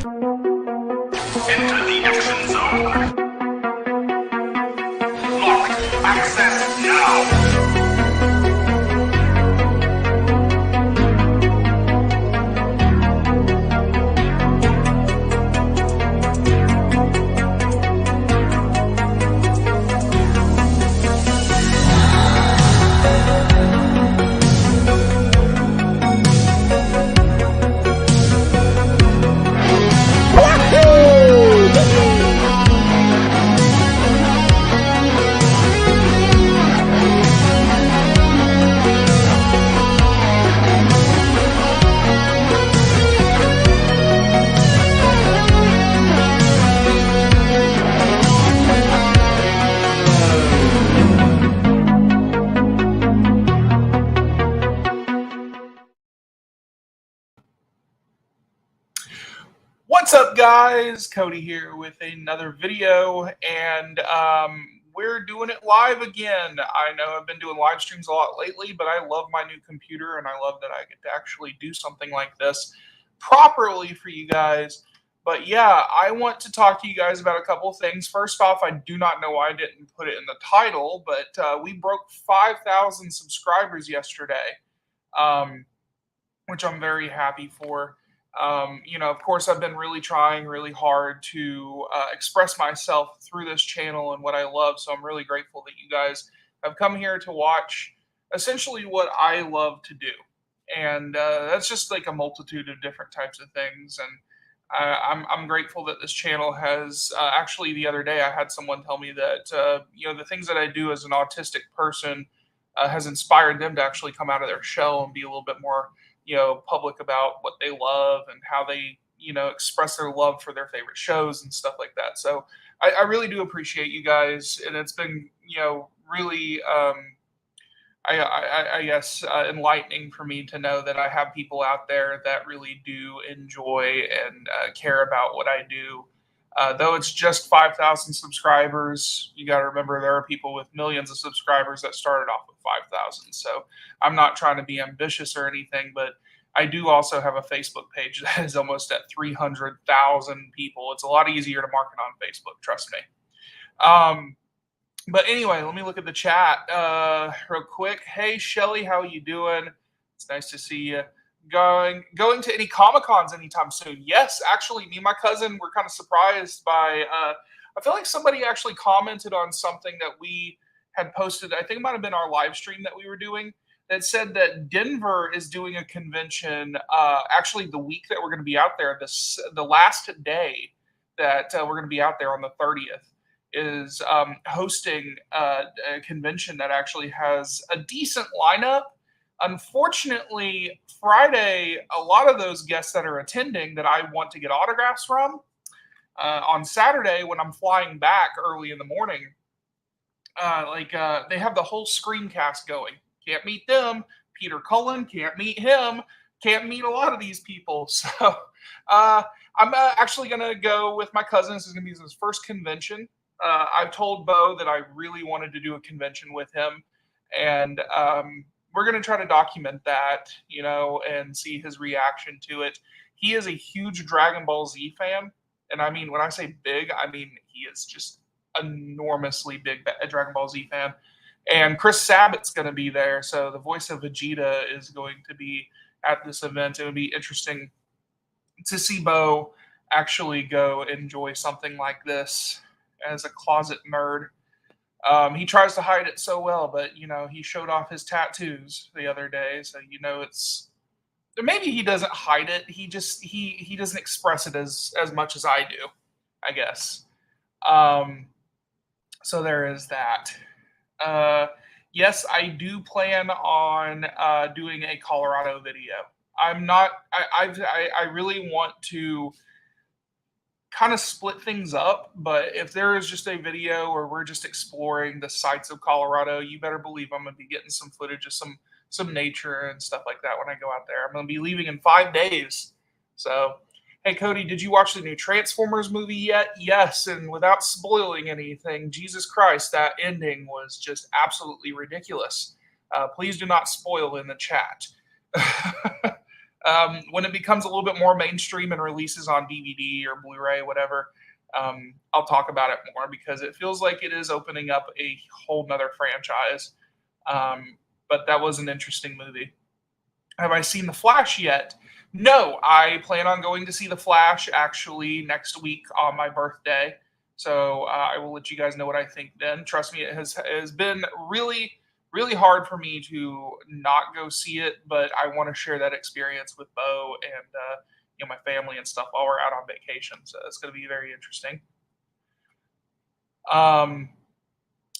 Enter the action zone. Lock access now. What's up, guys? Cody here with another video, and we're doing it live again. I know I've been doing live streams a lot lately, but I love my new computer, and I love that I get to actually do something like this properly for you guys. But yeah, I want to talk to you guys about a couple of things. First off, I do not know why I didn't put it in the title, but we broke 5,000 subscribers yesterday, which I'm very happy for. Of course, I've been really trying really hard to express myself through this channel and what I love. So I'm really grateful that you guys have come here to watch essentially what I love to do. And that's just like a multitude of different types of things. And I'm grateful that this channel has actually the other day I had someone tell me that, the things that I do as an autistic person has inspired them to actually come out of their shell and be a little bit more public about what they love and how they, express their love for their favorite shows and stuff like that. So I really do appreciate you guys. And it's been, really, I guess, enlightening for me to know that I have people out there that really do enjoy and care about what I do. Though it's just 5,000 subscribers, you got to remember there are people with millions of subscribers that started off with 5,000. So I'm not trying to be ambitious or anything, but I do also have a Facebook page that is almost at 300,000 people. It's a lot easier to market on Facebook, trust me. But anyway, let me look at the chat real quick. Hey, Shelly, how you doing? It's nice to see you. Going to any Comic-Cons anytime soon? Yes, actually, me and my cousin were kind of surprised by, I feel like somebody actually commented on something that we had posted. I think it might have been our live stream that we were doing that said that Denver is doing a convention, actually the week that we're going to be out there, the last day that we're going to be out there on the 30th is hosting a convention that actually has a decent lineup. Unfortunately, Friday, a lot of those guests that are attending that I want to get autographs from, on Saturday when I'm flying back early in the morning, they have the whole Screamcast going. Can't meet them. Peter Cullen, can't meet him. Can't meet a lot of these people. So I'm actually going to go with my cousin. This is going to be his first convention. I've told Bo that I really wanted to do a convention with him. And we're going to try to document that, and see his reaction to it. He is a huge Dragon Ball Z fan. And I mean, when I say big, I mean, he is just enormously big a Dragon Ball Z fan. And Chris Sabat's going to be there. So the voice of Vegeta is going to be at this event. It would be interesting to see Bo actually go enjoy something like this as a closet nerd. He tries to hide it so well, but he showed off his tattoos the other day, so it's maybe he doesn't hide it. He just he doesn't express it as much as I do, I guess. So there is that. Yes, I do plan on doing a Colorado video. I'm not. I really want to kind of split things up, but if there is just a video where we're just exploring the sights of Colorado, you better believe I'm going to be getting some footage of some nature and stuff like that when I go out there. I'm going to be leaving in 5 days. So, hey, Cody, did you watch the new Transformers movie yet? Yes, and without spoiling anything, Jesus Christ, that ending was just absolutely ridiculous. Please do not spoil in the chat. When it becomes a little bit more mainstream and releases on DVD or Blu-ray, whatever, I'll talk about it more because it feels like it is opening up a whole nother franchise. But that was an interesting movie. Have I seen The Flash yet? No, I plan on going to see The Flash actually next week on my birthday. So I will let you guys know what I think then. Trust me, it has been really, really hard for me to not go see it, but I want to share that experience with Bo and my family and stuff while we're out on vacation. So it's going to be very interesting.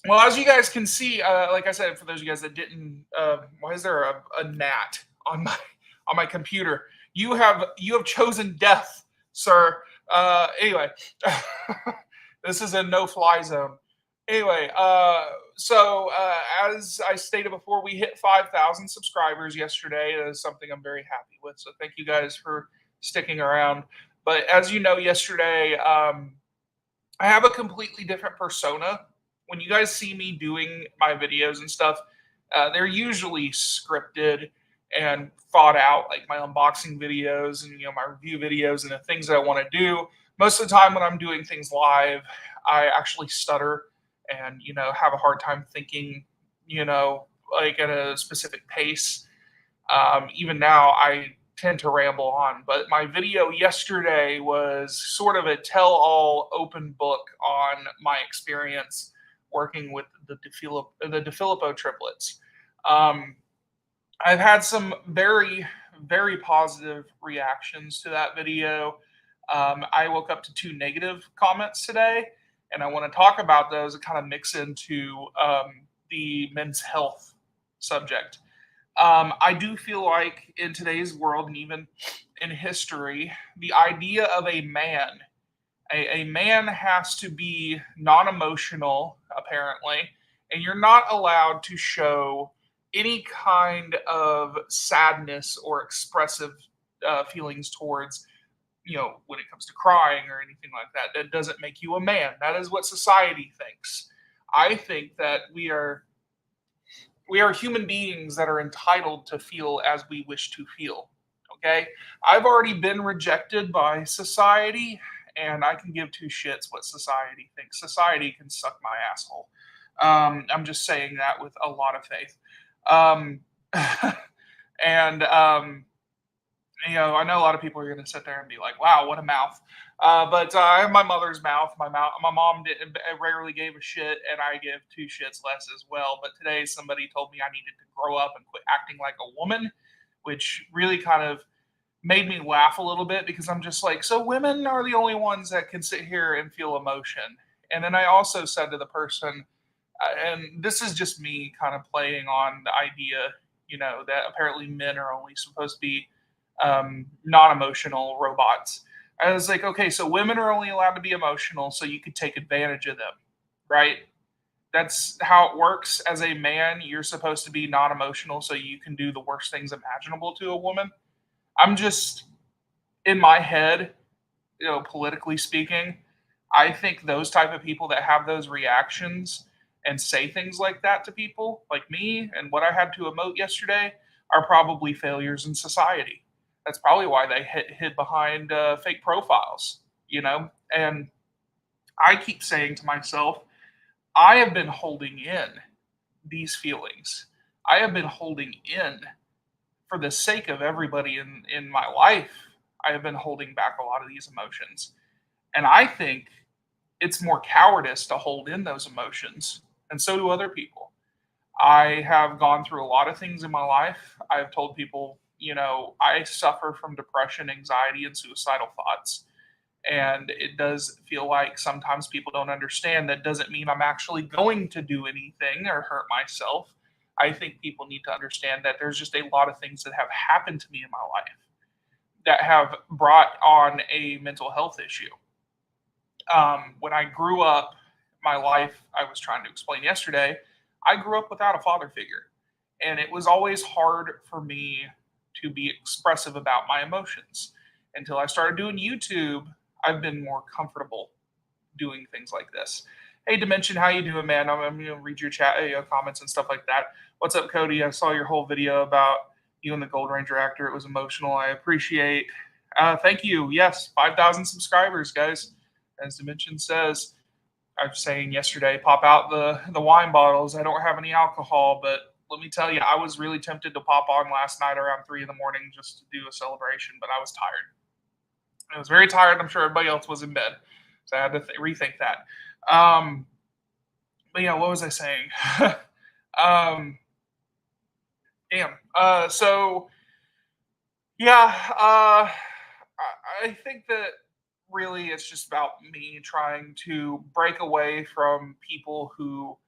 Well, as you guys can see, like I said, for those of you guys that didn't, why is there a gnat on my computer? You have chosen death, sir. Anyway, this is a no-fly zone. Anyway, as I stated before, we hit 5,000 subscribers yesterday. That is something I'm very happy with. So thank you guys for sticking around. But as you know, yesterday, I have a completely different persona. When you guys see me doing my videos and stuff, they're usually scripted and thought out, like my unboxing videos and my review videos and the things that I want to do. Most of the time when I'm doing things live, I actually stutter and have a hard time thinking, like at a specific pace. Even now, I tend to ramble on. But my video yesterday was sort of a tell-all open book on my experience working with the DeFilippo triplets. I've had some very, very positive reactions to that video. I woke up to 2 negative comments today, and I want to talk about those and kind of mix into the men's health subject. I do feel like in today's world and even in history, the idea of a man has to be non-emotional, apparently, and you're not allowed to show any kind of sadness or expressive feelings towards, when it comes to crying or anything like that. That doesn't make you a man. That is what society thinks. I think that we are human beings that are entitled to feel as we wish to feel. Okay? I've already been rejected by society, and I can give two shits what society thinks. Society can suck my asshole. I'm just saying that with a lot of faith. And I know a lot of people are going to sit there and be like, "Wow, what a mouth!" But I have my mother's mouth. My mom rarely gave a shit, and I give two shits less as well. But today, somebody told me I needed to grow up and quit acting like a woman, which really kind of made me laugh a little bit because I'm just like, so women are the only ones that can sit here and feel emotion. And then I also said to the person, and this is just me kind of playing on the idea, that apparently men are only supposed to be non-emotional robots. I was like, okay, so women are only allowed to be emotional so you could take advantage of them, right? That's how it works. As a man, you're supposed to be non-emotional so you can do the worst things imaginable to a woman. I'm just, in my head, politically speaking, I think those type of people that have those reactions and say things like that to people like me and what I had to emote yesterday are probably failures in society. That's probably why they hid behind fake profiles, And I keep saying to myself, I have been holding in these feelings. I have been holding in for the sake of everybody in my life. I have been holding back a lot of these emotions. And I think it's more cowardice to hold in those emotions. And so do other people. I have gone through a lot of things in my life. I've told people, I suffer from depression, anxiety, and suicidal thoughts. And it does feel like sometimes people don't understand that doesn't mean I'm actually going to do anything or hurt myself. I think people need to understand that there's just a lot of things that have happened to me in my life that have brought on a mental health issue. When I grew up, my life, I was trying to explain yesterday, I grew up without a father figure. And it was always hard for me to be expressive about my emotions. Until I started doing YouTube, I've been more comfortable doing things like this. Hey, Dimension, how you doing, man? I'm going to read your chat, comments and stuff like that. What's up, Cody? I saw your whole video about You and the Gold Ranger actor. It was emotional. I appreciate. Thank you. Yes, 5,000 subscribers, guys. As Dimension says, I was saying yesterday, pop out the wine bottles. I don't have any alcohol, but let me tell you, I was really tempted to pop on last night around 3 in the morning just to do a celebration, but I was tired. I was very tired. I'm sure everybody else was in bed, so I had to rethink that. Um, but yeah, what was I saying? um, damn. So yeah, I think that really it's just about me trying to break away from people who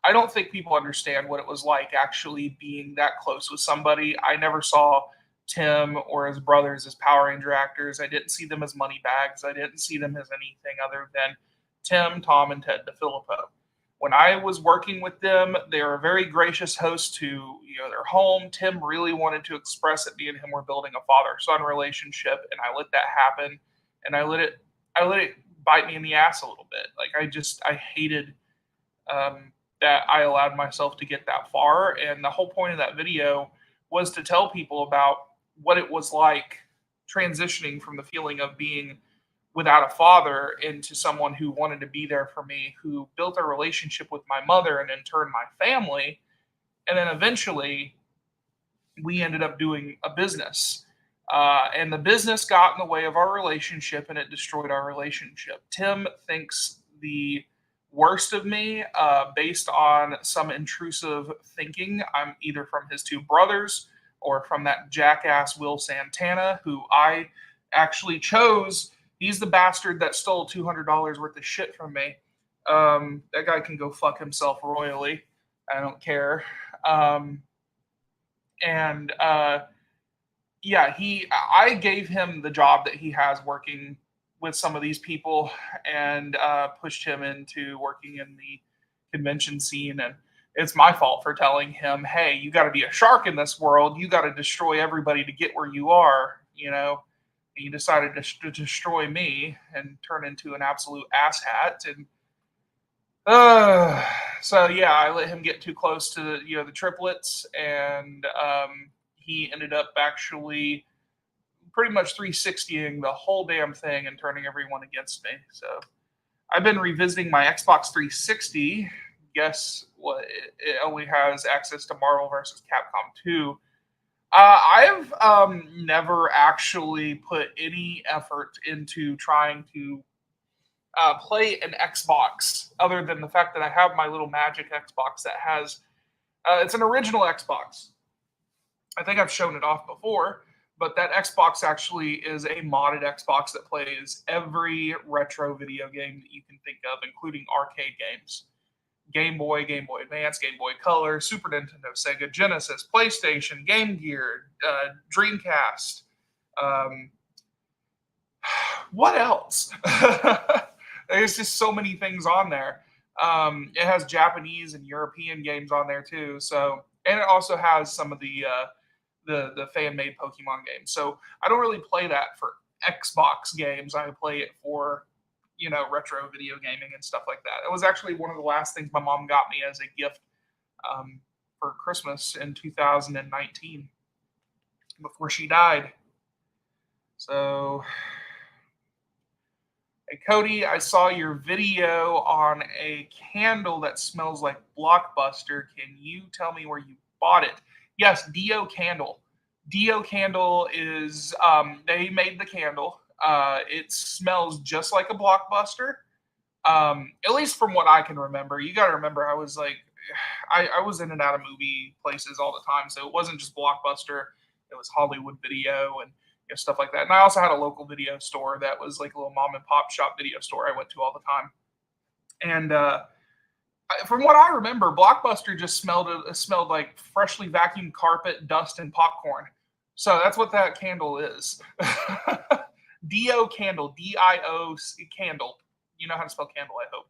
I don't think people understand what it was like actually being that close with somebody. I never saw Tim or his brothers as Power Ranger actors. I didn't see them as money bags. I didn't see them as anything other than Tim, Tom, and Ted DeFilippo. When I was working with them, they were a very gracious host to their home. Tim really wanted to express that me and him were building a father-son relationship, and I let that happen, and I let it bite me in the ass a little bit. Like I hated that I allowed myself to get that far. And the whole point of that video was to tell people about what it was like transitioning from the feeling of being without a father into someone who wanted to be there for me, who built a relationship with my mother and in turn my family. And then eventually we ended up doing a business. And the business got in the way of our relationship and it destroyed our relationship. Tim thinks the worst of me based on some intrusive thinking. I'm either from his two brothers or from that jackass Will Santana, who I actually chose. He's the bastard that stole $200 worth of shit from me. That guy can go fuck himself royally. I don't care. And yeah, I gave him the job that he has working with some of these people and pushed him into working in the convention scene. And it's my fault for telling him, hey, you got to be a shark in this world. You got to destroy everybody to get where you are, And he decided to destroy me and turn into an absolute asshat. And so yeah, I let him get too close to the triplets, and he ended up actually pretty much 360ing the whole damn thing and turning everyone against me. So I've been revisiting my Xbox 360. Guess what? It only has access to Marvel vs. Capcom 2. I've never actually put any effort into trying to play an Xbox other than the fact that I have my little Magic Xbox that has it's an original Xbox. I think I've shown it off before, but that Xbox actually is a modded Xbox that plays every retro video game that you can think of, including arcade games. Game Boy, Game Boy Advance, Game Boy Color, Super Nintendo, Sega Genesis, PlayStation, Game Gear, Dreamcast. What else? There's just so many things on there. It has Japanese and European games on there too. So, and it also has some of the fan-made Pokemon games. So I don't really play that for Xbox games. I play it for retro video gaming and stuff like that. It was actually one of the last things my mom got me as a gift for Christmas in 2019 before she died. So, hey Cody, I saw your video on a candle that smells like Blockbuster. Can you tell me where you bought it? Yes, Dio Candle. Dio Candle is they made the candle. It smells just like a Blockbuster. At least from what I can remember. You got to remember, I was like, I was in and out of movie places all the time, so it wasn't just Blockbuster. It was Hollywood Video and stuff like that. And I also had a local video store that was like a little mom and pop shop video store I went to all the time. And from what I remember, Blockbuster just smelled like freshly vacuumed carpet, dust, and popcorn. So that's what that candle is. Dio Candle, Dio Candle. You know how to spell candle, I hope.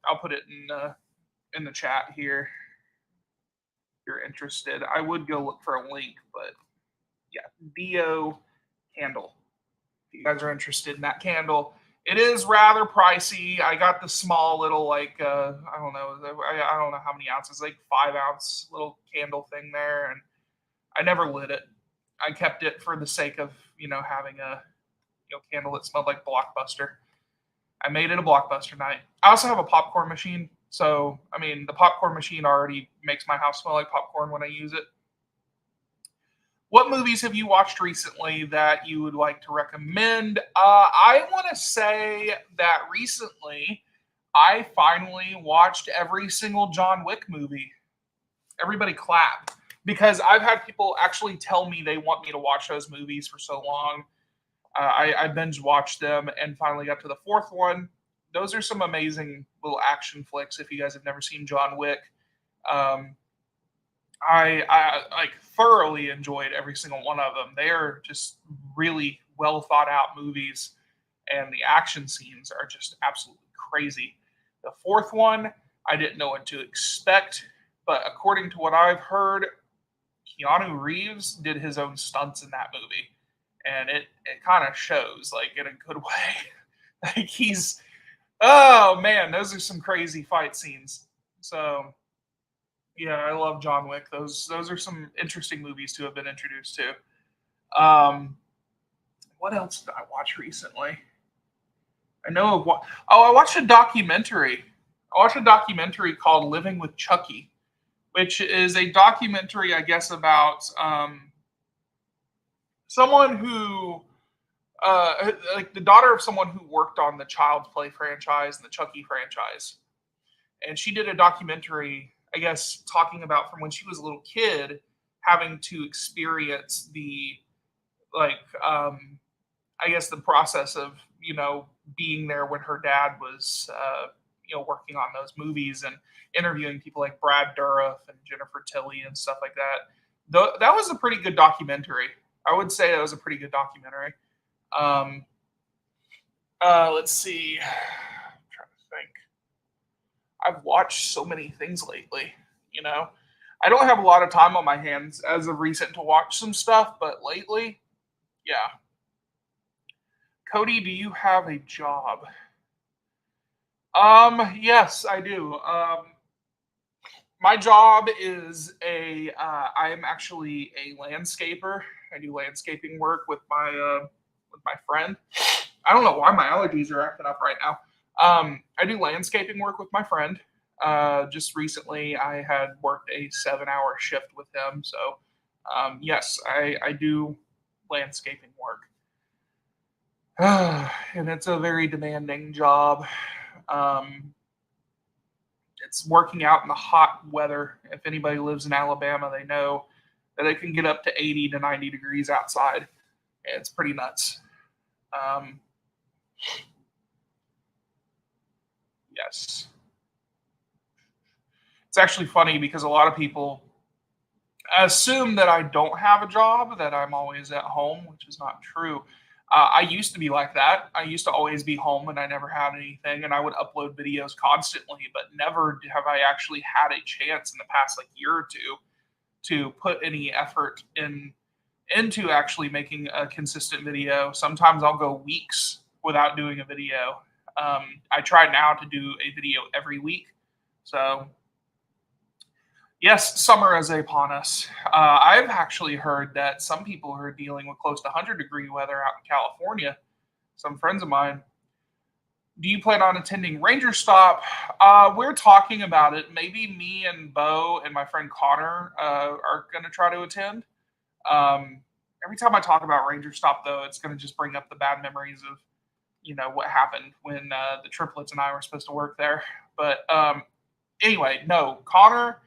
I'll put it in the chat here if you're interested. I would go look for a link, but yeah, Dio Candle. If you guys are interested in that candle, it is rather pricey. I got the small little I don't know how many ounces, like 5 ounce little candle thing there, and I never lit it. I kept it for the sake of having a candle that smelled like Blockbuster. I made it a Blockbuster night. I also have a popcorn machine, so I mean the popcorn machine already makes my house smell like popcorn when I use it. What movies have you watched recently that you would like to recommend? I want to say that recently I finally watched every single John Wick movie. Everybody clap because I've had people actually tell me they want me to watch those movies for so long. I binge watched them and finally got to the fourth one. Those are some amazing little action flicks. If you guys have never seen John Wick, um, I like thoroughly enjoyed every single one of them. They are just really well thought out movies, and the action scenes are just absolutely crazy. The fourth one, I didn't know what to expect, but according to what I've heard, Keanu Reeves did his own stunts in that movie, and it kind of shows, like in a good way. Like he's oh man, those are some crazy fight scenes. So yeah, I love John Wick. Those are some interesting movies to have been introduced to. What else did I watch recently? I know of what. Oh, I watched a documentary. I watched a documentary called "Living with Chucky," which is a documentary, I guess, about someone who, like the daughter of someone who worked on the Child's Play franchise and the Chucky franchise, and she did a documentary, I guess, talking about from when she was a little kid having to experience the like I guess the process of being there when her dad was working on those movies and interviewing people like Brad Dourif and Jennifer Tilly and stuff like that. That was a pretty good documentary. I would say that was a pretty good documentary. Um, let's see. I'm trying to think. I've watched so many things lately. You know, I don't have a lot of time on my hands as of recent to watch some stuff, but lately, yeah. Cody, do you have a job? Yes, I do. My job is I am actually a landscaper. I do landscaping work with my friend. I don't know why my allergies are acting up right now. I do landscaping work with my friend. Just recently, I had worked a 7-hour shift with him. So, yes, I do landscaping work. And it's a very demanding job. Um, it's working out in the hot weather. If anybody lives in Alabama, they know that it can get up to 80 to 90 degrees outside. It's pretty nuts. Um, yes. It's actually funny because a lot of people assume that I don't have a job, that I'm always at home, which is not true. I used to be like that. I used to always be home and I never had anything, and I would upload videos constantly, but never have I actually had a chance in the past like year or two to put any effort into actually making a consistent video. Sometimes I'll go weeks without doing a video. I try now to do a video every week. So yes, summer is upon us. I've actually heard that some people are dealing with close to 100-degree weather out in California. Some friends of mine. Do you plan on attending Ranger Stop? We're talking about it. Maybe me and Bo and my friend Connor are going to try to attend. Um, every time I talk about Ranger Stop, though, it's going to just bring up the bad memories of what happened when the triplets and I were supposed to work there. But anyway, no, Connor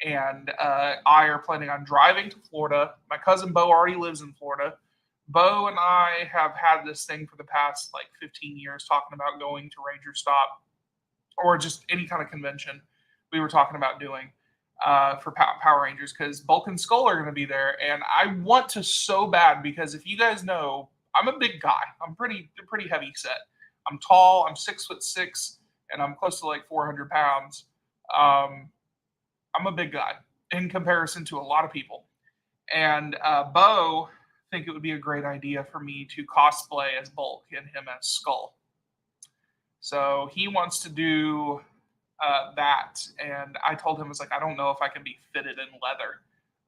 and I are planning on driving to Florida. My cousin Bo already lives in Florida. Bo and I have had this thing for the past like 15 years talking about going to Ranger Stop or just any kind of convention we were talking about doing for Power Rangers because Bulk and Skull are going to be there. And I want to so bad because if you guys know, I'm a big guy. I'm pretty heavy set. I'm tall. I'm 6'6", and I'm close to like 400 pounds. I'm a big guy in comparison to a lot of people. And Bo think it would be a great idea for me to cosplay as Bulk and him as Skull. So he wants to do that, and I told him, I was like, I don't know if I can be fitted in leather.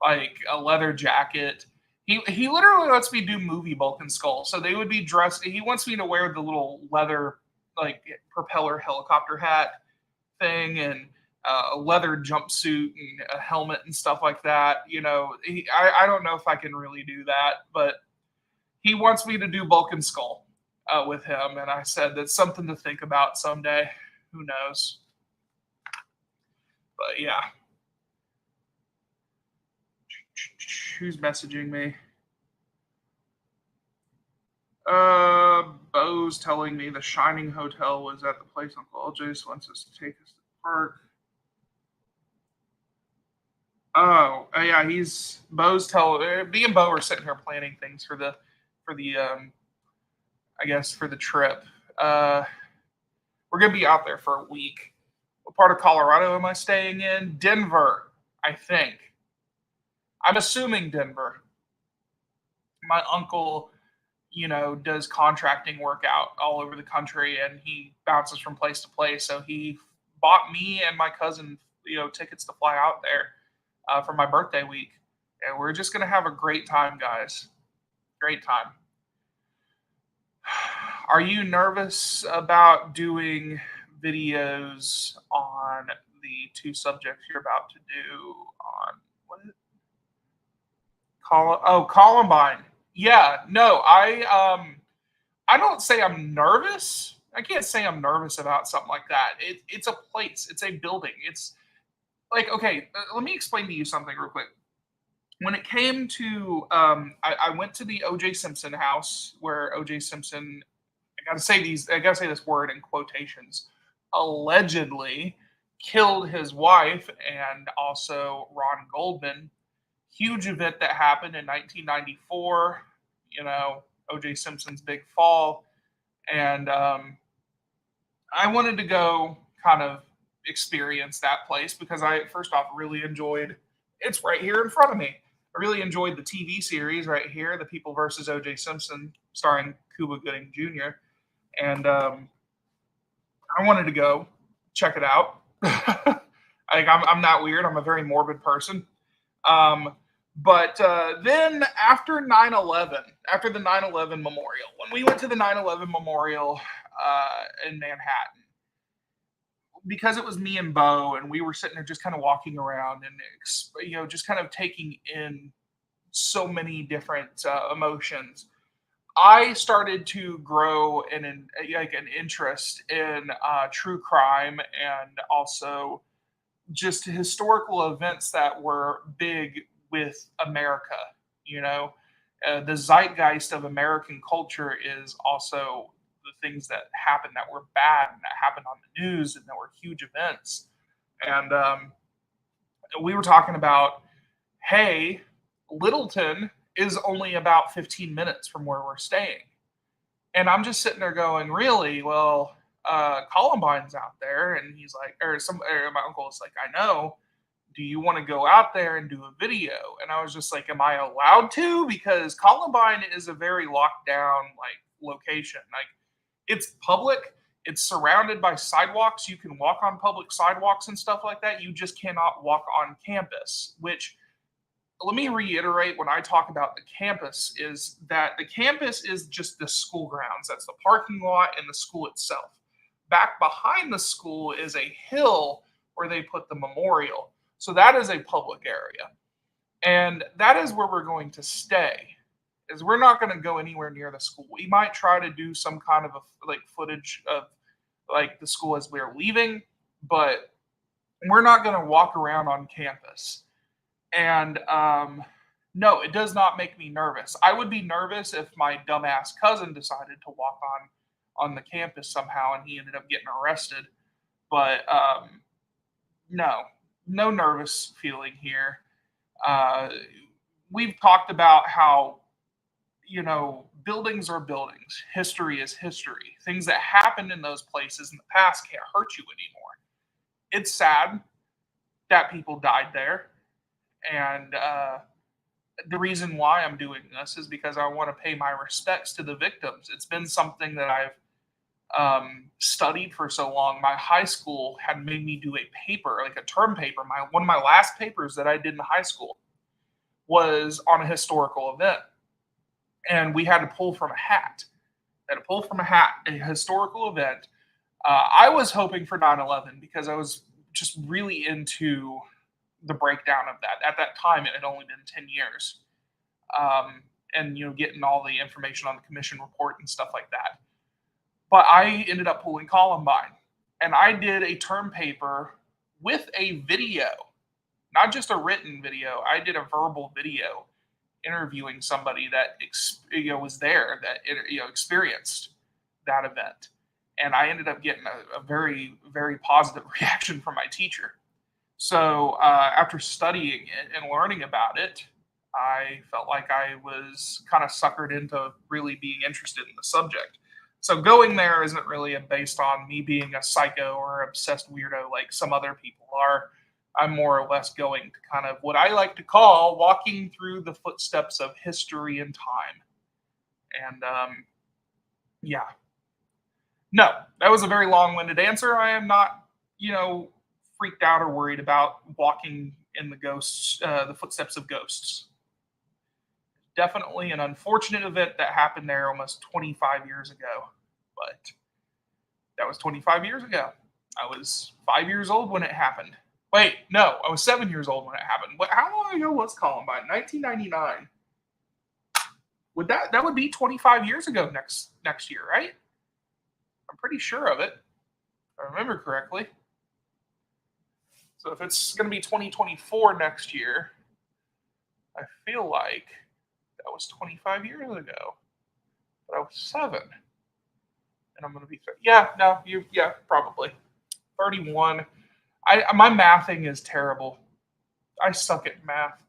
like a leather jacket. He literally lets me do movie bulk and skull. So they would be dressed. He wants me to wear the little leather like propeller helicopter hat thing and a leather jumpsuit and a helmet and stuff like that. I don't know if I can really do that, but he wants me to do bulk and skull with him, and I said that's something to think about someday. Who knows? But yeah, who's messaging me? Bo's telling me the Shining Hotel was at the place Uncle LJ wants us to take us to the park. Oh, yeah, Bo's telling me and Bo are sitting here planning things for the I guess for the trip. We're gonna be out there for a week. What part of Colorado am I staying in? Denver, I think. I'm assuming Denver. My uncle, does contracting work out all over the country, and he bounces from place to place. So he bought me and my cousin, tickets to fly out there for my birthday week, and we're just gonna have a great time, guys. Great time. Are you nervous about doing videos on the two subjects you're about to do on what? Columbine. Yeah, no, I don't say I'm nervous. I can't say I'm nervous about something like that. It's a place. It's a building. It's like okay. Let me explain to you something real quick. When it came to, I went to the O.J. Simpson house where O.J. Simpson. I gotta say this word in quotations. Allegedly killed his wife and also Ron Goldman. Huge event that happened in 1994. O.J. Simpson's big fall, and I wanted to go kind of experience that place because I first off really enjoyed. It's right here in front of me. I really enjoyed the TV series right here, The People versus O.J. Simpson, starring Cuba Gooding Jr. And I wanted to go check it out. I'm not weird. I'm a very morbid person. But then after 9/11, after the 9/11 memorial, when we went to the 9/11 memorial in Manhattan, because it was me and Bo, and we were sitting there just kind of walking around and just kind of taking in so many different emotions. I started to grow an interest in true crime and also just historical events that were big with America. You know, the zeitgeist of American culture is also the things that happened that were bad and that happened on the news and that were huge events. And we were talking about, hey, Littleton is only about 15 minutes from where we're staying. And I'm just sitting there going, really? Well, Columbine's out there. And he's like, or my uncle is like, I know. Do you want to go out there and do a video? And I was just like, am I allowed to? Because Columbine is a very locked down like location. Like it's public. It's surrounded by sidewalks. You can walk on public sidewalks and stuff like that. You just cannot walk on campus, which let me reiterate when I talk about the campus is that the campus is just the school grounds. That's the parking lot and the school itself. Back behind the school is a hill where they put the memorial. So that is a public area. And that is where we're going to stay. Is we're not going to go anywhere near the school. We might try to do some kind of footage of like the school as we're leaving, but we're not going to walk around on campus. And no, it does not make me nervous. I would be nervous if my dumbass cousin decided to walk on the campus somehow and he ended up getting arrested. But no nervous feeling here. We've talked about how, buildings are buildings. History is history. Things that happened in those places in the past can't hurt you anymore. It's sad that people died there. And the reason why I'm doing this is because I want to pay my respects to the victims. It's been something that I've studied for so long. My high school had made me do a paper, like a term paper, one of my last papers that I did in high school. was on a historical event, and we had to pull from a hat. Had to pull from a hat a historical event. I was hoping for 9/11 because I was just really into the breakdown of that. At that time, it had only been 10 years. And getting all the information on the commission report and stuff like that. But I ended up pulling Columbine, and I did a term paper with a video, not just a written video. I did a verbal video interviewing somebody that was there, that experienced that event, and I ended up getting a very, very positive reaction from my teacher. So after studying it and learning about it, I felt like I was kind of suckered into really being interested in the subject. So going there isn't really based on me being a psycho or obsessed weirdo like some other people are. I'm more or less going to kind of what I like to call walking through the footsteps of history and time. And yeah, no, that was a very long-winded answer. I am not, freaked out or worried about walking in the footsteps of ghosts. Definitely an unfortunate event that happened there almost 25 years ago, but that was 25 years ago. I was 5 years old when it happened. Wait, no, I was 7 years old when it happened. How long ago was Columbine? 1999. Would that would be 25 years ago next year, right? I'm pretty sure of it. If I remember correctly. So if it's going to be 2024 next year, I feel like that was 25 years ago. But I was 7. And I'm going to be probably 31. My mathing is terrible. I suck at math.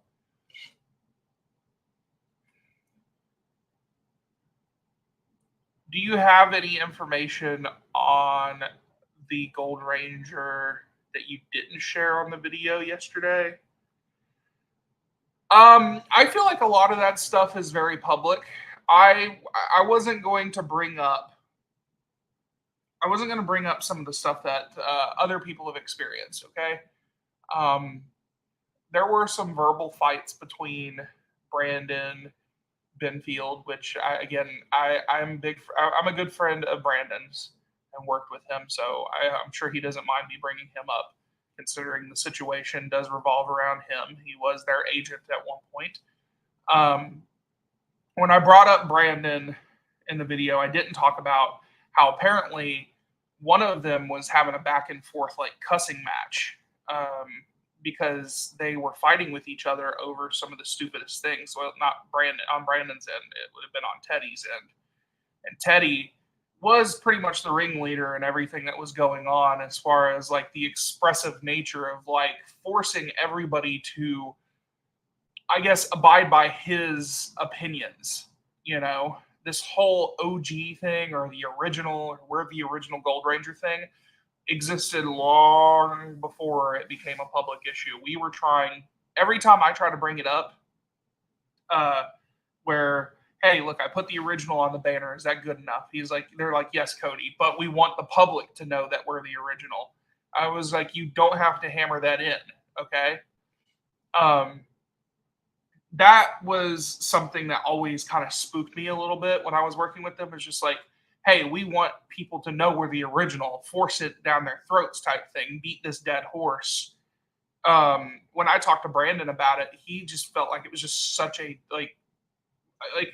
Do you have any information on the Gold Ranger that you didn't share on the video yesterday? I feel like a lot of that stuff is very public. I wasn't going to bring up some of the stuff that other people have experienced. Okay, there were some verbal fights between Brandon Benfield, which I'm a good friend of Brandon's and worked with him, so I'm sure he doesn't mind me bringing him up, considering the situation does revolve around him. He was their agent at one point. When I brought up Brandon in the video, I didn't talk about how apparently one of them was having a back and forth like cussing match. Because they were fighting with each other over some of the stupidest things. Well, not on Brandon's end, it would have been on Teddy's end. And Teddy was pretty much the ringleader in everything that was going on, as far as like the expressive nature of like forcing everybody to, I guess, abide by his opinions. This whole OG thing, or the original, or we're the original Gold Ranger thing, existed long before it became a public issue. We were trying, every time I try to bring it up, where, hey, look, I put the original on the banner. Is that good enough? They're like, yes, Cody, but we want the public to know that we're the original. I was like, you don't have to hammer that in, okay? That was something that always kind of spooked me a little bit when I was working with them. It's just like, hey, we want people to know we're the original, force it down their throats type thing, beat this dead horse. When I talked to Brandon about it, he just felt like it was just such a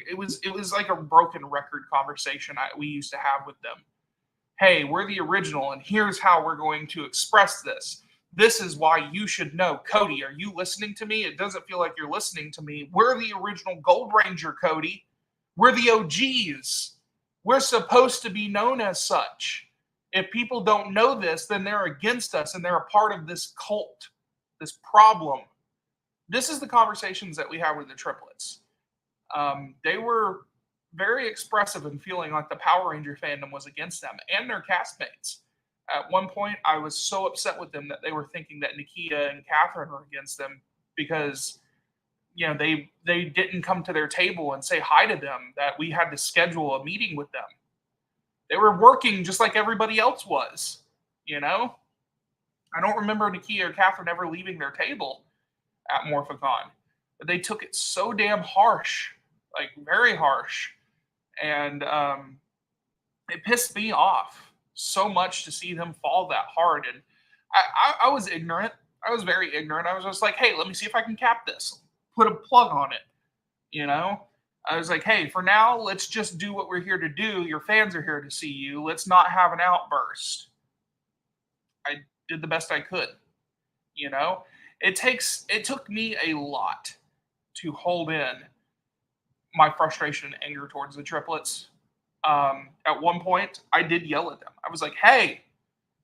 it was like a broken record conversation we used to have with them. Hey, we're the original, and here's how we're going to express this. This is why you should know. Cody, are you listening to me? It doesn't feel like you're listening to me. We're the original Gold Ranger, Cody. We're the OGs. We're supposed to be known as such. If people don't know this, then they're against us and they're a part of this cult, this problem. This is the conversations that we have with the triplets. They were very expressive in feeling like the Power Ranger fandom was against them and their castmates. At one point, I was so upset with them that they were thinking that Nakia and Catherine were against them because they didn't come to their table and say hi to them, that we had to schedule a meeting with them. They were working just like everybody else was, I don't remember Nakia or Catherine ever leaving their table at Morphicon. but they took it so damn harsh, like very harsh. And it pissed me off so much to see them fall that hard. And I was ignorant. I was very ignorant. I was just like, hey, let me see if I can cap this. Put a plug on it. You know, I was like, hey, for now, let's just do what we're here to do. Your fans are here to see you. Let's not have an outburst. I did the best I could. You know, it took me a lot to hold in my frustration and anger towards the triplets. At one point, I did yell at them. I was like, hey,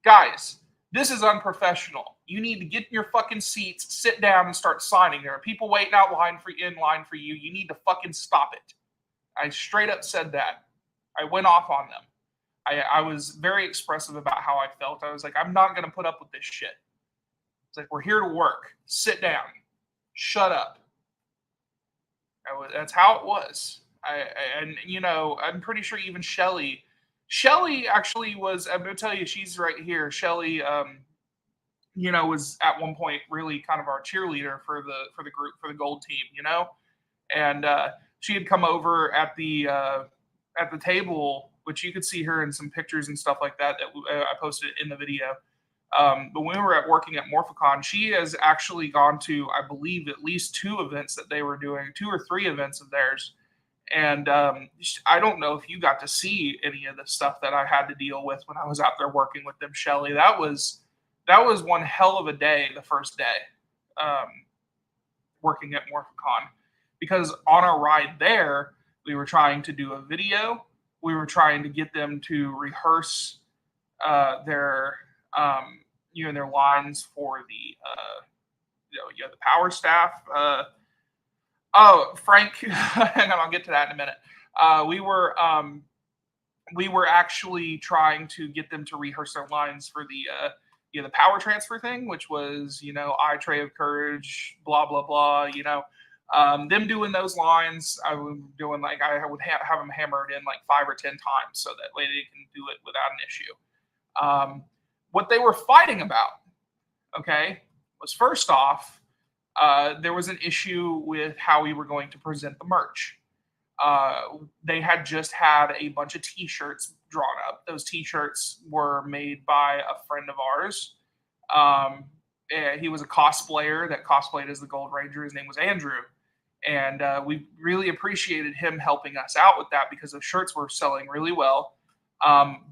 guys, this is unprofessional. You need to get in your fucking seats, sit down, and start signing. There are people waiting in line for you. You need to fucking stop it. I straight up said that. I went off on them. I was very expressive about how I felt. I was like, I'm not going to put up with this shit. It's like, we're here to work. Sit down. Shut up. That's how it was. And you know, I'm pretty sure even Shelly actually was. I'm going to tell you, she's right here. Shelly, you know, was at one point really kind of our cheerleader for the group, for the gold team. You know, and she had come over at the table, which you could see her in some pictures and stuff like that I posted in the video. But when we were working at Morphicon, she has actually gone to, I believe, at least 2 events that they were doing, 2 or 3 events of theirs. And I don't know if you got to see any of the stuff that I had to deal with when I was out there working with them, Shelly. That was one hell of a day, the first day, working at Morphicon. Because on our ride there, we were trying to do a video. We were trying to get them to rehearse their their lines for the the power staff. Frank, hang on, I'll get to that in a minute. We were actually trying to get them to rehearse their lines for the power transfer thing, which was, I Tray of Courage, blah blah blah. Them doing those lines, I would have them hammered in like 5 or 10 times so that way they can do it without an issue. What they were fighting about, okay, was first off, there was an issue with how we were going to present the merch. They had just had a bunch of T-shirts drawn up. Those T-shirts were made by a friend of ours. He was a cosplayer that cosplayed as the Gold Ranger. His name was Andrew. And we really appreciated him helping us out with that because the shirts were selling really well.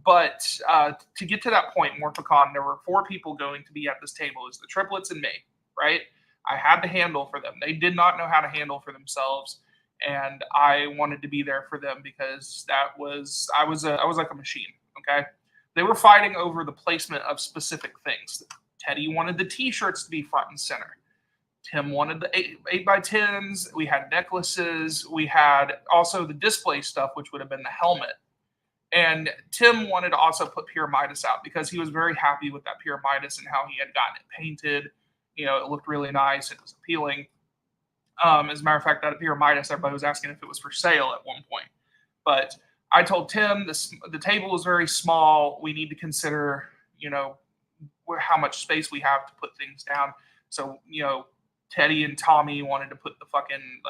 But to get to that point, Morphicon, there were 4 people going to be at this table. It was the triplets and me, right? I had to handle for them. They did not know how to handle for themselves, and I wanted to be there for them because I was like a machine. Okay, they were fighting over the placement of specific things. Teddy wanted the T-shirts to be front and center. Tim wanted the 8x10s. We had necklaces. We had also the display stuff, which would have been the helmet. And Tim wanted to also put Pure Midas out because he was very happy with that Pure Midas and how he had gotten it painted. It looked really nice. It was appealing. As a matter of fact, that Pure Midas, everybody was asking if it was for sale at one point. But I told Tim, the table is very small. We need to consider, how much space we have to put things down. So, Teddy and Tommy wanted to put the fucking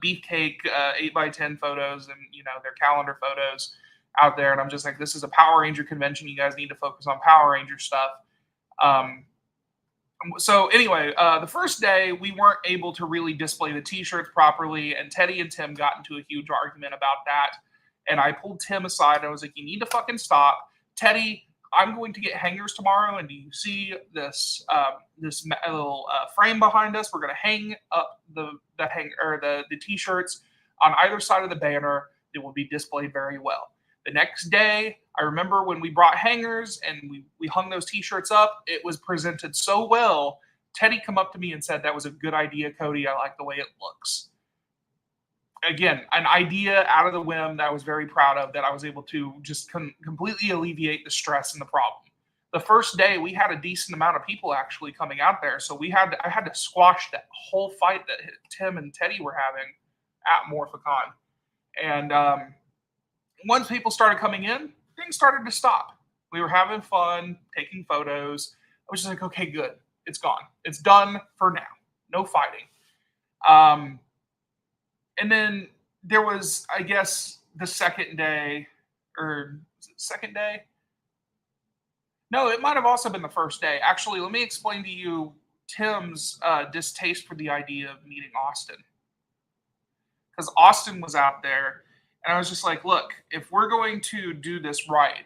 beefcake 8x10 photos and, their calendar photos out there. And I'm just like, this is a Power Ranger convention. You guys need to focus on Power Ranger stuff. So anyway, the first day we weren't able to really display the T-shirts properly, and Teddy and Tim got into a huge argument about that. And I pulled Tim aside and I was like, you need to fucking stop. Teddy, I'm going to get hangers tomorrow, and do you see this little frame behind us? We're going to hang up the T-shirts on either side of the banner. It will be displayed very well. The next day, I remember when we brought hangers and we hung those T-shirts up, it was presented so well. Teddy come up to me and said, that was a good idea, Cody. I like the way it looks. Again, an idea out of the whim that I was very proud of, that I was able to just completely alleviate the stress and the problem. The first day, we had a decent amount of people actually coming out there, so I had to squash that whole fight that Tim and Teddy were having at Morphicon. And once people started coming in, things started to stop. We were having fun, taking photos. I was just like, okay, good. It's gone. It's done for now. No fighting. Um, and then there was, I guess, the second day, or was it second day? No, it might have also been the first day. Actually, let me explain to you Tim's distaste for the idea of meeting Austin, because Austin was out there, and I was just like, look, if we're going to do this right,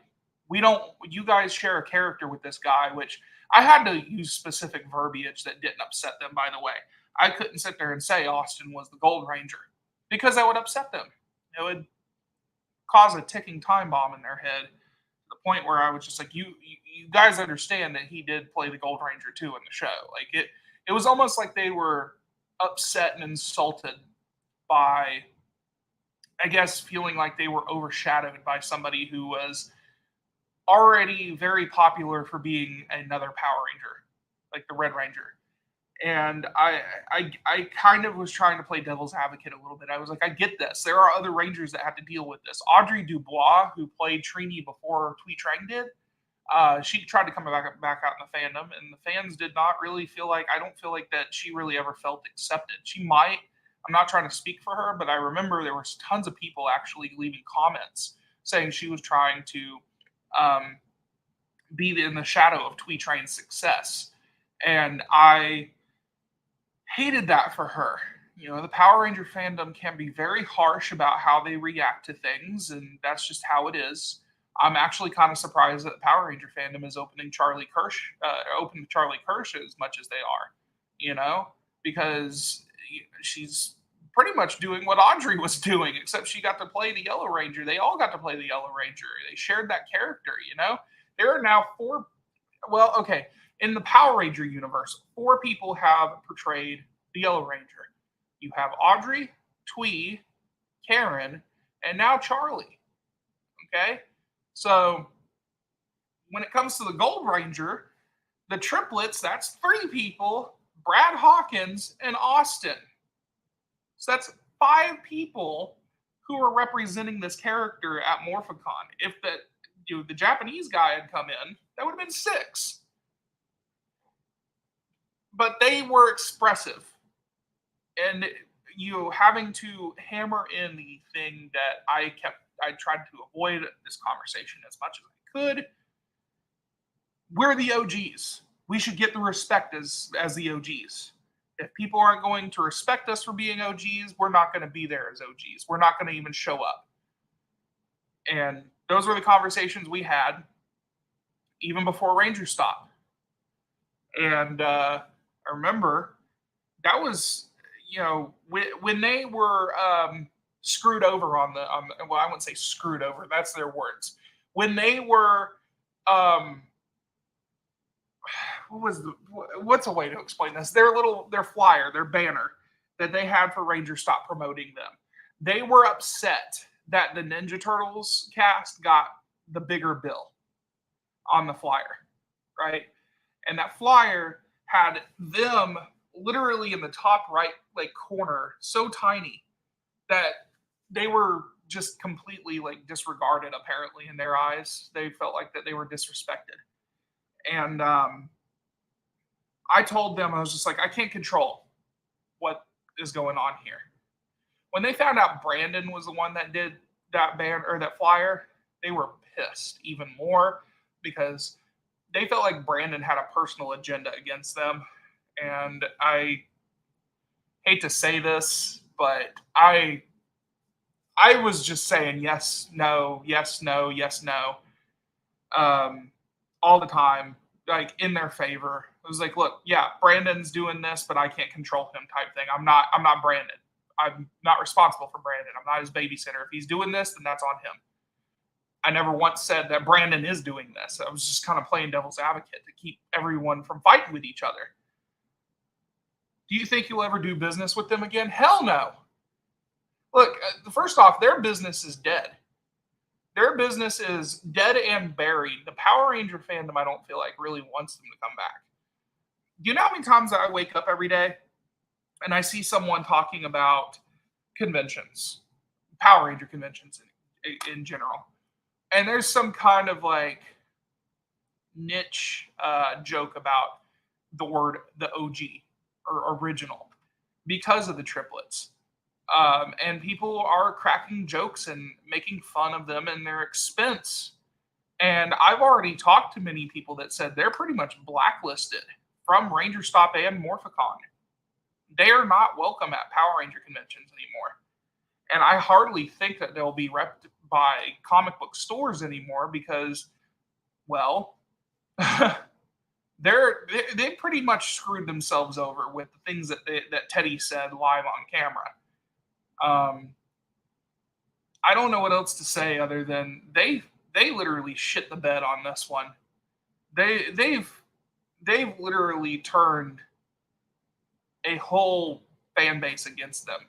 we don't. You guys share a character with this guy, which I had to use specific verbiage that didn't upset them. By the way, I couldn't sit there and say Austin was the Gold Ranger because that would upset them. It would cause a ticking time bomb in their head to the point where I was just like, you guys understand that he did play the Gold Ranger too in the show. Like it was almost like they were upset and insulted by, I guess, feeling like they were overshadowed by somebody who was already very popular for being another Power Ranger, like the Red Ranger. And I kind of was trying to play devil's advocate a little bit. I was like, I get this. There are other Rangers that have to deal with this. Audrey Dubois, who played Trini before Twee Trang did, she tried to come back out in the fandom, and the fans did not really feel like. I don't feel like that she really ever felt accepted. She might. I'm not trying to speak for her, but I remember there was tons of people actually leaving comments saying she was trying to um, be in the shadow of Twee Trang's success, and I hated that for her. You know, the Power Ranger fandom can be very harsh about how they react to things, and that's just how it is. I'm actually kind of surprised that the Power Ranger fandom is open to Charlie Kirsch as much as they are. You know, because she's pretty much doing what Audrey was doing, except she got to play the Yellow Ranger. They all got to play the Yellow Ranger. They shared that character. You know, there are now four. Well, okay, in the Power Ranger universe, four people have portrayed the Yellow Ranger. You have Audrey, Twee, Karen, and now Charlie. Okay? So when it comes to the Gold Ranger, the triplets, that's three people: Brad Hawkins and Austin. So that's five people who are representing this character at Morphicon. If the Japanese guy had come in, that would have been six. But they were expressive, and having to hammer in the thing that I tried to avoid this conversation as much as I could. We're the OGs. We should get the respect as the OGs. If people aren't going to respect us for being OGs, we're not going to be there as OGs. We're not going to even show up. And those were the conversations we had even before Ranger Stop. And I remember that was, when they were screwed over on the, well, I wouldn't say screwed over. That's their words. When they were, what's a way to explain this? Their flyer, their banner that they had for Ranger Stop promoting them. They were upset that the Ninja Turtles cast got the bigger bill on the flyer, right? And that flyer had them literally in the top right corner, so tiny that they were just completely disregarded. Apparently, in their eyes, they felt like that they were disrespected. And I told them, I was just like, I can't control what is going on here. When they found out Brandon was the one that did that banner or that flyer, they were pissed even more because they felt like Brandon had a personal agenda against them. And I hate to say this, but I was just saying yes, no, yes, no, yes, no, all the time, in their favor. It was like, look, yeah, Brandon's doing this, but I can't control him type thing. I'm not Brandon. I'm not responsible for Brandon. I'm not his babysitter. If he's doing this, then that's on him. I never once said that Brandon is doing this. I was just kind of playing devil's advocate to keep everyone from fighting with each other. Do you think you'll ever do business with them again? Hell no. Look, first off, their business is dead. Their business is dead and buried. The Power Ranger fandom, I don't feel like, really wants them to come back. Do you know how many times I wake up every day and I see someone talking about conventions, Power Ranger conventions in general, and there's some kind of niche joke about the word the OG or original. because of the triplets. And people are cracking jokes and making fun of them and their expense. And I've already talked to many people that said they're pretty much blacklisted from Ranger Stop and Morphicon. They are not welcome at Power Ranger conventions anymore. And I hardly think that they'll be repped by comic book stores anymore because, well, they pretty much screwed themselves over with the things that Teddy said live on camera. I don't know what else to say other than they literally shit the bed on this one. They've literally turned a whole fan base against them.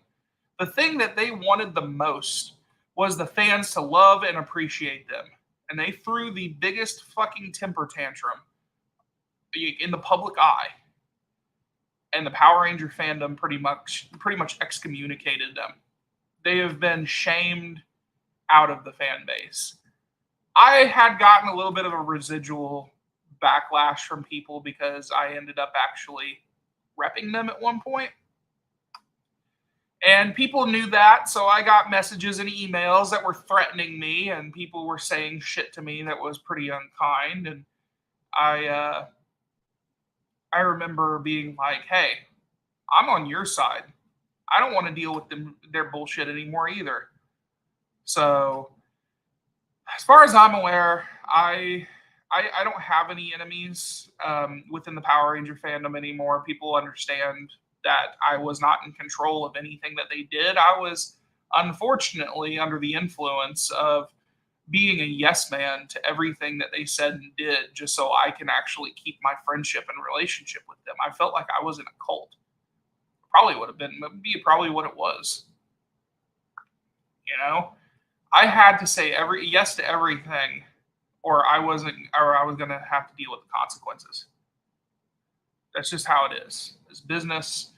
The thing that they wanted the most was the fans to love and appreciate them. And they threw the biggest fucking temper tantrum in the public eye. And the Power Ranger fandom pretty much excommunicated them. They have been shamed out of the fan base. I had gotten a little bit of a residual backlash from people because I ended up actually repping them at one point. And people knew that, so I got messages and emails that were threatening me, and people were saying shit to me that was pretty unkind. And I remember being like, "Hey, I'm on your side. I don't want to deal with their bullshit anymore either." So, as far as I'm aware, I don't have any enemies within the Power Ranger fandom anymore. People understand that I was not in control of anything that they did. I was unfortunately under the influence of being a yes man to everything that they said and did, just so I can actually keep my friendship and relationship with them. I felt like I was in a cult. Probably would have been, probably what it was. You know, I had to say yes to everything, or I was going to have to deal with the consequences. That's just how it is. It's business.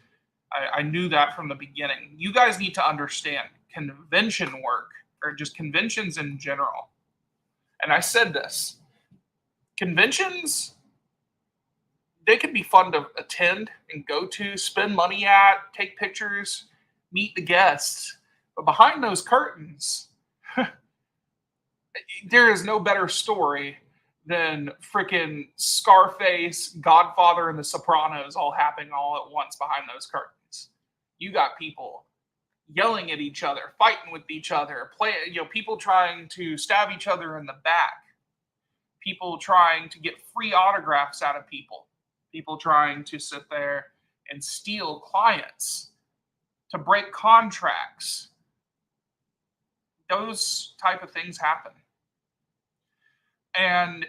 I knew that from the beginning. You guys need to understand convention work, or just conventions in general. And I said this, conventions, they can be fun to attend and go to, spend money at, take pictures, meet the guests. But behind those curtains, there is no better story than freaking Scarface, Godfather, and The Sopranos all happening all at once behind those curtains. You got people yelling at each other, fighting with each other, people trying to stab each other in the back, people trying to get free autographs out of people trying to sit there and steal clients, to break contracts. Those type of things happen. And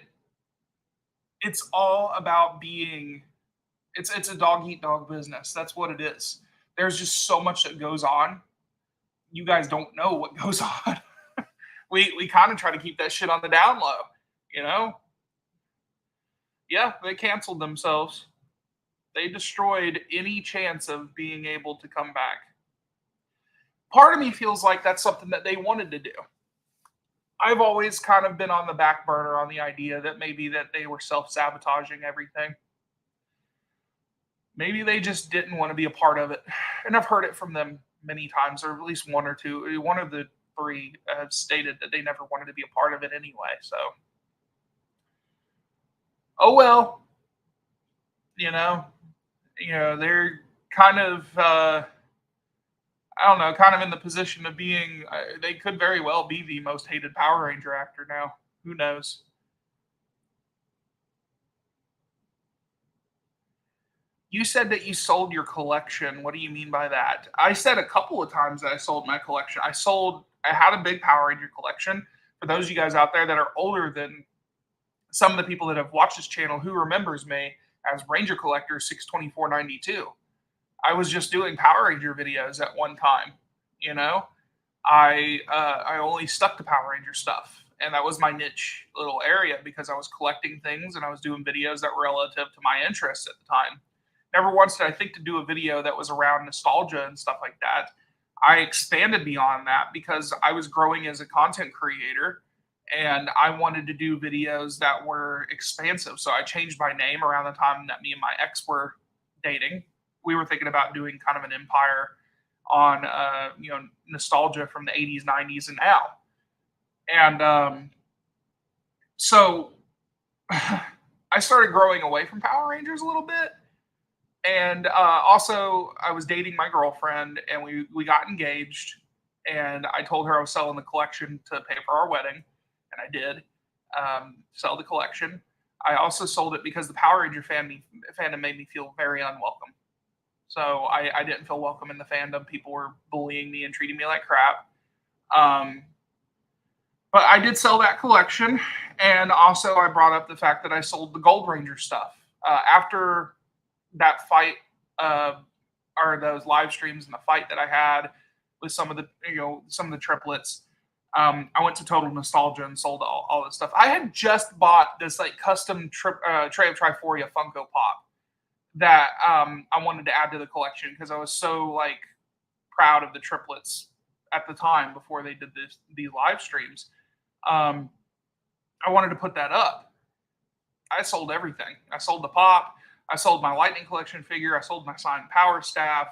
it's all about it's a dog eat dog business. That's what it is. There's just so much that goes on. You guys don't know what goes on. we kind of try to keep that shit on the down low, you know? Yeah, they canceled themselves. They destroyed any chance of being able to come back. Part of me feels like that's something that they wanted to do. I've always kind of been on the back burner on the idea that maybe that they were self-sabotaging everything. Maybe they just didn't want to be a part of it. And I've heard it from them many times, or at least one or two. One of the three have stated that they never wanted to be a part of it anyway. So, oh well. They're kind of, I don't know, kind of in the position of being, they could very well be the most hated Power Ranger actor now. Who knows? You said that you sold your collection. What do you mean by that? I said a couple of times that I sold my collection. I had a big Power Ranger collection. For those of you guys out there that are older than some of the people that have watched this channel, who remembers me as Ranger Collector 62492. I was just doing Power Ranger videos at one time. I only stuck to Power Ranger stuff, and that was my niche little area because I was collecting things and I was doing videos that were relative to my interests at the time. Never once did I think to do a video that was around nostalgia and stuff like that. I expanded beyond that because I was growing as a content creator and I wanted to do videos that were expansive. So I changed my name around the time that me and my ex were dating, we were thinking about doing kind of an empire on nostalgia from the 80s, 90s, and now. And so I started growing away from Power Rangers a little bit. And also, I was dating my girlfriend, and we got engaged. And I told her I was selling the collection to pay for our wedding, and I did sell the collection. I also sold it because the Power Ranger fandom made me feel very unwelcome. So I didn't feel welcome in the fandom. People were bullying me and treating me like crap. But I did sell that collection, and also I brought up the fact that I sold the Gold Ranger stuff after that fight, or those live streams and the fight that I had with some of the triplets. I went to Total Nostalgia and sold all this stuff. I had just bought this like custom Tray of Triforia Funko Pop that I wanted to add to the collection because I was so like proud of the triplets at the time before they did these live streams. I wanted to put that up. I sold everything. I sold the pop. I sold my Lightning Collection figure. I sold my signed Power Staff.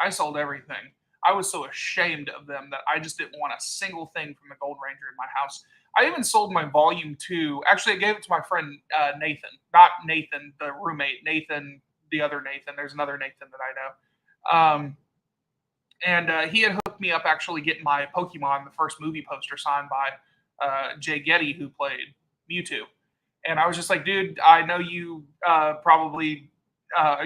I sold everything. I was so ashamed of them that I just didn't want a single thing from the Gold Ranger in my house. I even sold my Volume 2. Actually, I gave it to my friend Nathan. Not Nathan, the roommate. Nathan, the other Nathan. There's another Nathan that I know. And he had hooked me up actually getting my Pokemon, the first movie poster, signed by Jay Getty, who played Mewtwo. And I was just like, dude, I know you probably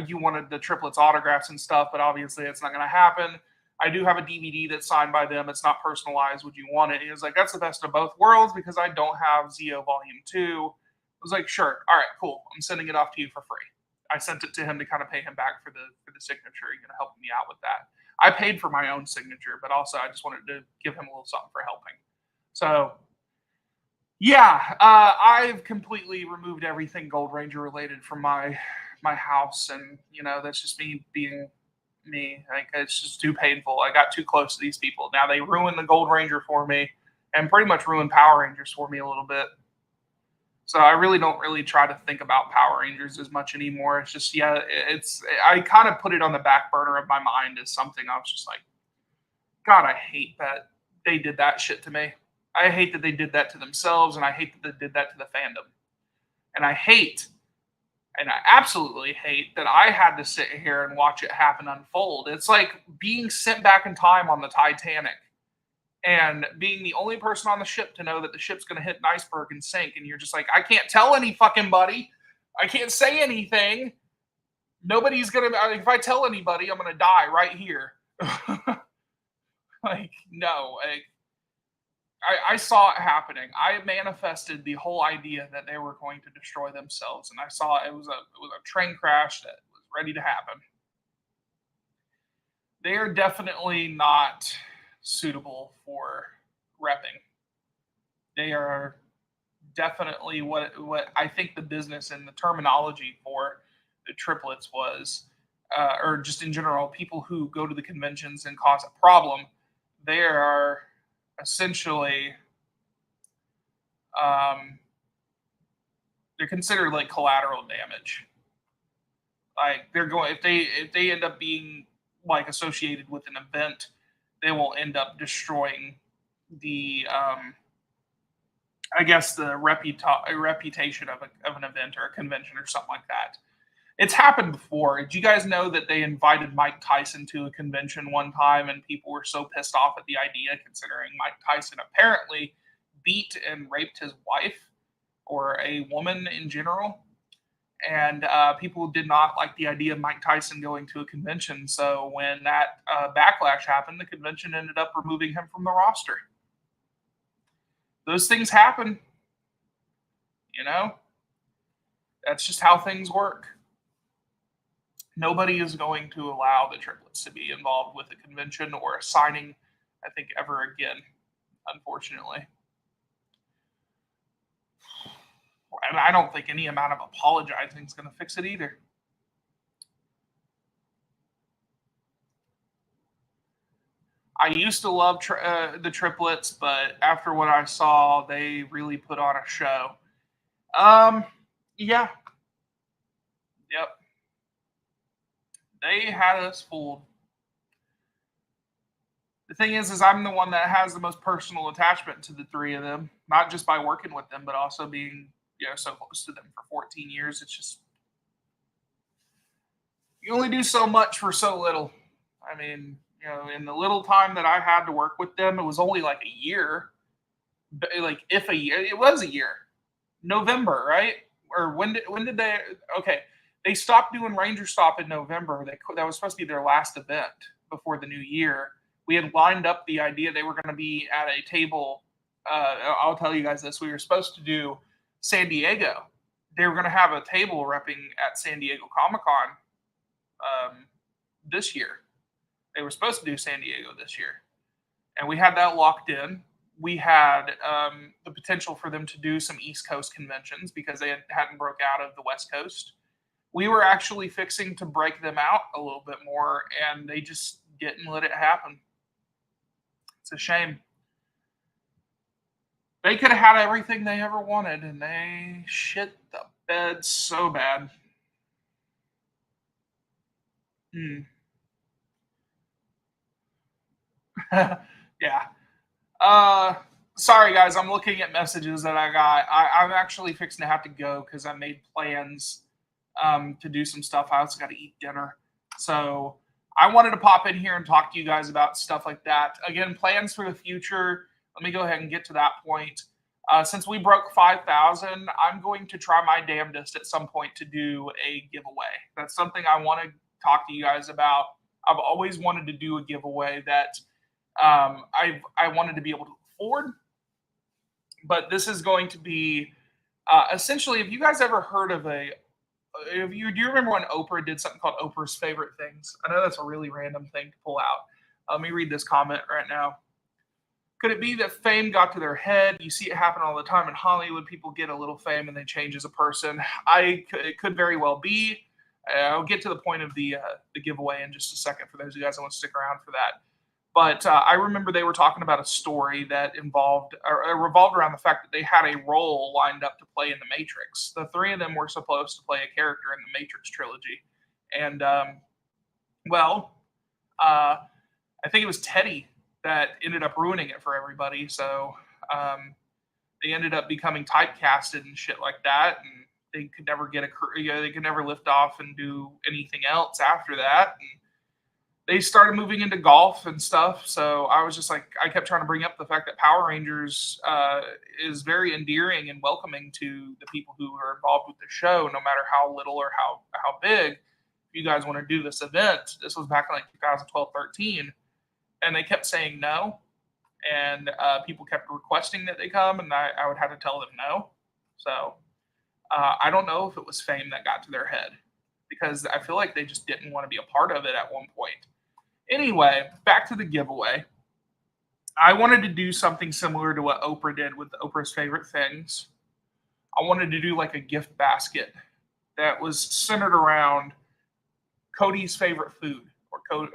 you wanted the triplets autographs and stuff, but obviously it's not going to happen. I do have a DVD that's signed by them. It's not personalized. Would you want it? And he was like, that's the best of both worlds because I don't have Zeo Volume 2. I was like, sure. All right, cool. I'm sending it off to you for free. I sent it to him to kind of pay him back for the signature. You're going to help me out with that. I paid for my own signature, but also I just wanted to give him a little something for helping. So yeah, I've completely removed everything Gold Ranger related from my house, and that's just me being me. Like it's just too painful. I got too close to these people. Now they ruined the Gold Ranger for me, and pretty much ruined Power Rangers for me a little bit. So I really don't try to think about Power Rangers as much anymore. It's just I kind of put it on the back burner of my mind as something I was just like, God, I hate that they did that shit to me. I hate that they did that to themselves, and I hate that they did that to the fandom. And I absolutely hate that I had to sit here and watch it happen unfold. It's like being sent back in time on the Titanic and being the only person on the ship to know that the ship's going to hit an iceberg and sink. And you're just like, I can't tell any fucking buddy. I can't say anything. Nobody's going to, if I tell anybody, I'm going to die right here. Like, no, I saw it happening. I manifested the whole idea that they were going to destroy themselves, and I saw it was a train crash that was ready to happen. They are definitely not suitable for repping. They are definitely what I think the business and the terminology for the triplets was, or just in general, people who go to the conventions and cause a problem. They are essentially they're considered like collateral damage. Like they're going if they end up being like associated with an event, they will end up destroying the I guess the reputation of an event or a convention or something like that. It's happened before. Did you guys know that they invited Mike Tyson to a convention one time and people were so pissed off at the idea, considering Mike Tyson apparently beat and raped his wife or a woman in general? And people did not like the idea of Mike Tyson going to a convention. So when that backlash happened, the convention ended up removing him from the roster. Those things happen. That's just how things work. Nobody is going to allow the triplets to be involved with a convention or a signing, I think, ever again, unfortunately. And I don't think any amount of apologizing is going to fix it either. I used to love the triplets, but after what I saw, they really put on a show. Yeah. Yep. They had us fooled. The thing is I'm the one that has the most personal attachment to the three of them, not just by working with them, but also being, so close to them for 14 years. It's just you only do so much for so little. I mean, in the little time that I had to work with them, it was only like a year. Like if a year, it was a year. November, right? Or when did they? Okay, they stopped doing Ranger Stop in November. That was supposed to be their last event before the new year. We had lined up the idea they were going to be at a table. I'll tell you guys this: we were supposed to do San Diego. They were going to have a table repping at San Diego Comic Con this year. They were supposed to do San Diego this year, and we had that locked in. We had the potential for them to do some East Coast conventions because they hadn't broke out of the West Coast. We were actually fixing to break them out a little bit more, and they just didn't let it happen. It's a shame. They could have had everything they ever wanted, and they shit the bed so bad. Yeah. Sorry guys, I'm looking at messages that I got. I'm actually fixing to have to go because I made plans to do some stuff. I also got to eat dinner. So I wanted to pop in here and talk to you guys about stuff like that. Again, plans for the future. Let me go ahead and get to that point. Since we broke 5,000, I'm going to try my damnedest at some point to do a giveaway. That's something I want to talk to you guys about. I've always wanted to do a giveaway that I wanted to be able to afford, but this is going to be essentially. Have you guys ever heard of do you remember when Oprah did something called Oprah's Favorite Things? I know that's a really random thing to pull out. Let me read this comment right now. Could it be that fame got to their head? You see it happen all the time in Hollywood. People get a little fame and they change as a person. It could very well be. I'll get to the point of the giveaway in just a second for those of you guys that want to stick around for that. But I remember they were talking about a story that revolved around the fact that they had a role lined up to play in the Matrix. The three of them were supposed to play a character in the Matrix trilogy, and I think it was Teddy that ended up ruining it for everybody. So they ended up becoming typecasted and shit like that, and they could never get they could never lift off and do anything else after that. And they started moving into golf and stuff. So I was just like, I kept trying to bring up the fact that Power Rangers is very endearing and welcoming to the people who are involved with the show, no matter how little or how big. If you guys want to do this event, this was back in like 2012, 13, and they kept saying no. And people kept requesting that they come, and I would have to tell them no. So I don't know if it was fame that got to their head, because I feel like they just didn't want to be a part of it at one point. Anyway, back to the giveaway. I wanted to do something similar to what Oprah did with Oprah's Favorite Things. I wanted to do like a gift basket that was centered around Cody's favorite food, or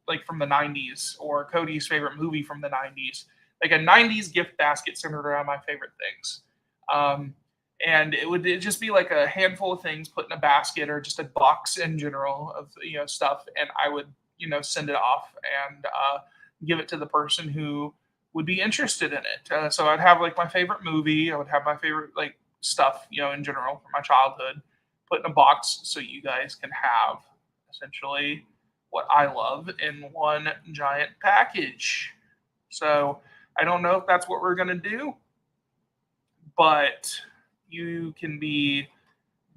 like from the 90s, or Cody's favorite movie from the 90s. Like a 90s gift basket centered around my favorite things. And it'd just be like a handful of things put in a basket, or just a box in general of stuff, and I would send it off and give it to the person who would be interested in it. So I'd have like my favorite movie, I would have my favorite like stuff in general from my childhood, put in a box so you guys can have essentially what I love in one giant package. So I don't know if that's what we're gonna do, but you can be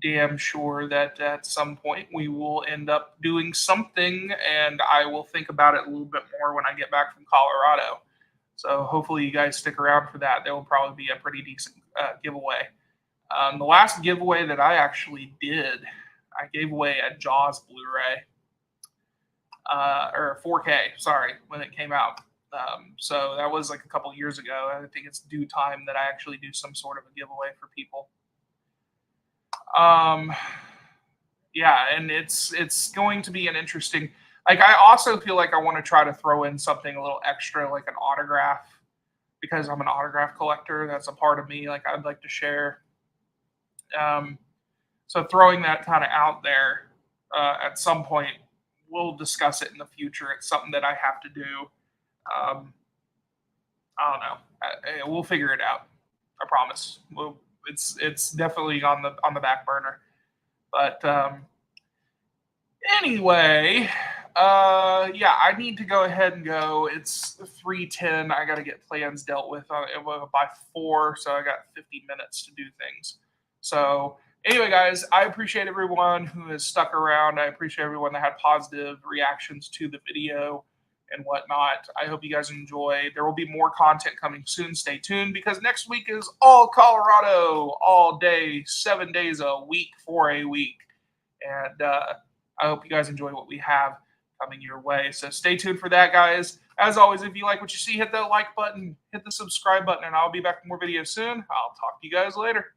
damn sure that at some point we will end up doing something, and I will think about it a little bit more when I get back from Colorado. So hopefully you guys stick around for that. There will probably be a pretty decent giveaway. The last giveaway that I actually did, I gave away a Jaws Blu-ray, or 4K, sorry, when it came out. So that was like a couple years ago. I think it's due time that I actually do some sort of a giveaway for people. Yeah, and it's going to be an interesting. Like, I also feel like I want to try to throw in something a little extra, like an autograph, because I'm an autograph collector. That's a part of me. Like, I'd like to share. So throwing that kind of out there at some point we'll discuss it in the future. It's something that I have to do. I don't know. We'll figure it out. I promise. It's definitely on the back burner. But anyway, yeah, I need to go ahead and go. It's 3:10. I got to get plans dealt with by 4, so I got 50 minutes to do things. So anyway, guys, I appreciate everyone who has stuck around. I appreciate everyone that had positive reactions to the video and whatnot. I hope you guys enjoy. There will be more content coming soon. Stay tuned because next week is all Colorado, all day, 7 days a week for a week. And I hope you guys enjoy what we have coming your way. So stay tuned for that, guys. As always, if you like what you see, hit that like button, hit the subscribe button, and I'll be back with more videos soon. I'll talk to you guys later.